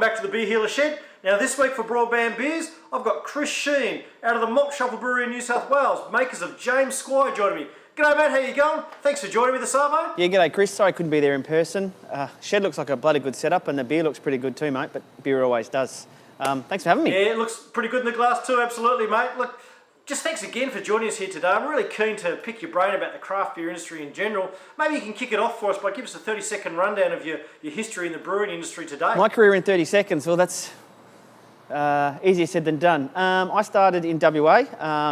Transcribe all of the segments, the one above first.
back to the Beer Healer Shed. Now this week for Broadband Beers, I've got Chris Sheehan out of the Malt Shovel Brewery in New South Wales, makers of James Squire, joining me. G'day mate, how you going? Thanks for joining me this arvo. Yeah, g'day Chris, sorry I couldn't be there in person. Shed looks like a bloody good setup and the beer looks pretty good too mate, but beer always does. Thanks for having me. Yeah, it looks pretty good in the glass too, absolutely mate. Look, just thanks again for joining us here today. I'm really keen to pick your brain about the craft beer industry in general. Maybe you can kick it off for us by giving us a 30-second rundown of your history in the brewing industry today. My career in 30 seconds, well that's easier said than done. I started in WA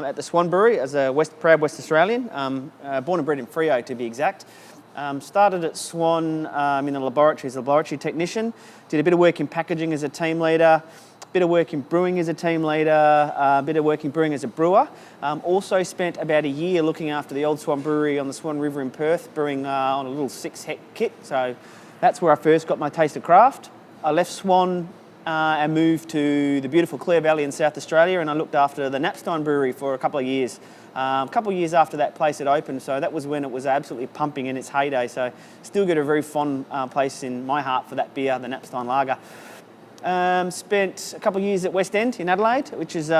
at the Swan Brewery as a proud West Australian, born and bred in Freo to be exact. Started at Swan in the laboratory as a laboratory technician, did a bit of work in packaging as a team leader, bit of work in brewing as a team leader, a bit of work in brewing as a brewer. Also spent about a year looking after the old Swan Brewery on the Swan River in Perth, brewing on a little 6-hect kit. So that's where I first got my taste of craft. I left Swan and moved to the beautiful Clare Valley in South Australia, and I looked after the Knapstein brewery for a couple of years. A couple of years after that place had opened, so that was when it was absolutely pumping in its heyday. So still got a very fond place in my heart for that beer, the Knapstein lager. Spent a couple of years at West End in Adelaide, which is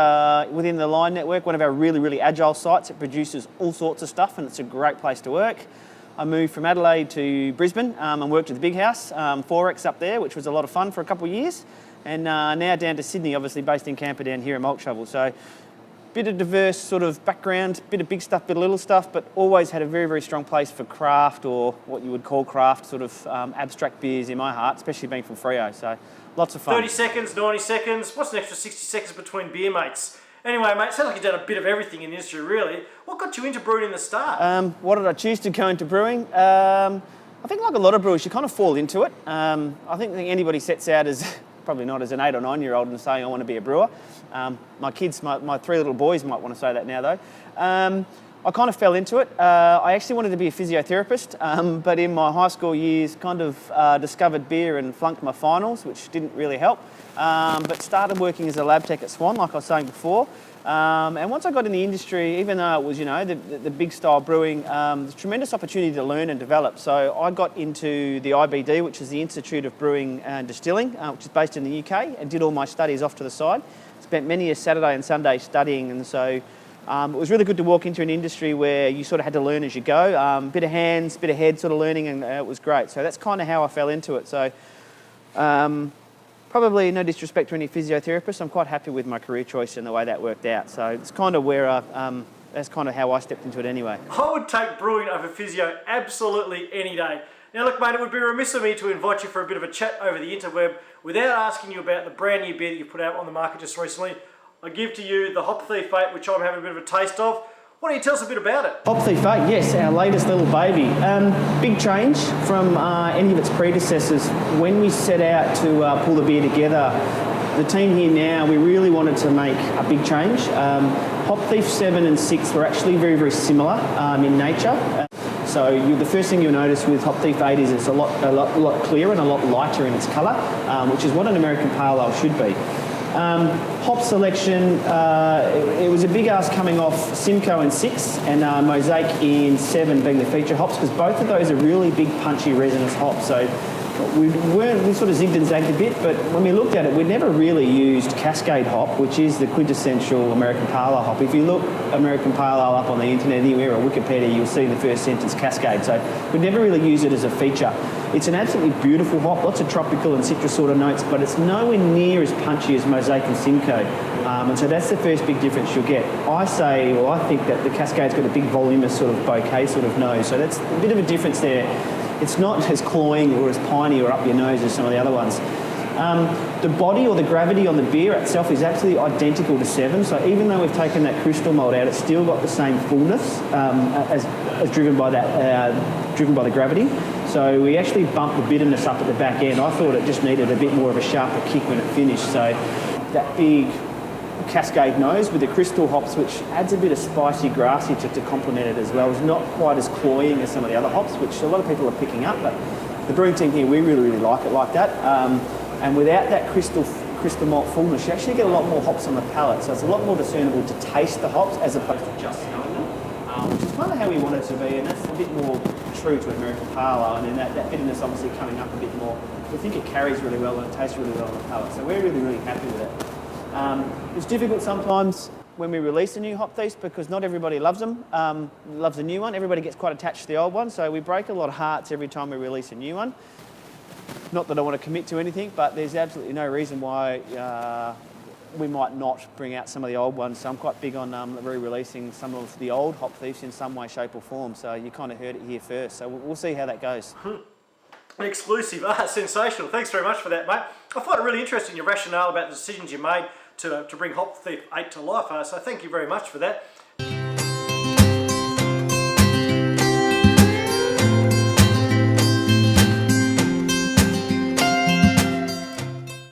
within the Line network, one of our really, really agile sites. It produces all sorts of stuff and it's a great place to work. I moved from Adelaide to Brisbane and worked at the Big House, Forex up there, which was a lot of fun for a couple of years. And now down to Sydney, obviously based in Camperdown here at Malt Shovel. So bit of diverse sort of background, bit of big stuff, bit of little stuff, but always had a very, very strong place for craft, or what you would call craft, sort of abstract beers in my heart, especially being from Freo. So lots of fun. 30 seconds, 90 seconds, what's an extra 60 seconds between beer mates? Anyway, mate, sounds like you've done a bit of everything in the industry, really. What got you into brewing in the start? What did I choose to go into brewing? I think like a lot of brewers, you kind of fall into it. I think anybody sets out as, probably not as an 8 or 9 year old and saying I want to be a brewer. My kids, my 3 little boys might want to say that now though. I kind of fell into it. I actually wanted to be a physiotherapist, but in my high school years kind of discovered beer and flunked my finals, which didn't really help. But started working as a lab tech at Swan, like I was saying before. And once I got in the industry, even though it was, you know, the big style brewing, there's tremendous opportunity to learn and develop. So I got into the IBD, which is the Institute of Brewing and Distilling, which is based in the UK, and did all my studies off to the side. Spent many a Saturday and Sunday studying, and so it was really good to walk into an industry where you sort of had to learn as you go. Bit of hands, bit of head sort of learning, and it was great. So that's kind of how I fell into it. So probably no disrespect to any physiotherapists, I'm quite happy with my career choice and the way that worked out. So it's kind of where that's kind of how I stepped into it anyway. I would take brewing over physio absolutely any day. Now look mate, it would be remiss of me to invite you for a bit of a chat over the interweb without asking you about the brand new beer that you put out on the market just recently. I give to you the Hopleaf 8, which I'm having a bit of a taste of. Why don't you tell us a bit about it? Hopleaf 8, yes, our latest little baby. Big change from any of its predecessors. When we set out to pull the beer together, the team here now, we really wanted to make a big change. Hopleaf 7 and 6 were actually very, very similar in nature. So the first thing you'll notice with Hopleaf 8 is it's a lot clearer and a lot lighter in its colour, which is what an American Pale Ale should be. Hop selection, it was a big ask coming off Simcoe in 6 and Mosaic in 7 being the feature hops, because both of those are really big punchy resinous hops. So we sort of zigged and zagged a bit, but when we looked at it, we'd never really used Cascade hop, which is the quintessential American Pale Ale hop. If you look American Pale Ale up on the internet anywhere or Wikipedia, you'll see in the first sentence Cascade. So we'd never really used it as a feature. It's an absolutely beautiful hop, lots of tropical and citrus sort of notes, but it's nowhere near as punchy as Mosaic and Simcoe. And so that's the first big difference you'll get. I think that the Cascade's got a big voluminous sort of bouquet sort of nose, so that's a bit of a difference there. It's not as cloying or as piney or up your nose as some of the other ones. The body or the gravity on the beer itself is absolutely identical to 7, so even though we've taken that crystal malt out, it's still got the same fullness as driven by the gravity. So we actually bumped the bitterness up at the back end. I thought it just needed a bit more of a sharper kick when it finished. So that big Cascade nose with the crystal hops, which adds a bit of spicy, grassy to complement it as well. It's not quite as cloying as some of the other hops, which a lot of people are picking up, but the brewing team here, we really, really like it like that. And without that crystal malt fullness, you actually get a lot more hops on the palate, so it's a lot more discernible to taste the hops as opposed to just smelling them, which is kind of how we want it to be, and that's a bit more true to American Pale Ale, and then that bitterness obviously coming up a bit more we think it carries really well and it tastes really well on the palate. So we're really happy with it. It's difficult sometimes when we release a new Hopleaf because not everybody loves them, loves a new one. Everybody gets quite attached to the old one, so we break a lot of hearts every time we release a new one. Not that I want to commit to anything, but there's absolutely no reason why we might not bring out some of the old ones. So I'm quite big on re-releasing some of the old Hopleafs in some way, shape or form. So you kind of heard it here first. So we'll see how that goes. Exclusive. Sensational. Thanks very much for that, mate. I find it really interesting, your rationale about the decisions you made to bring Hopleaf 8 to life. So thank you very much for that.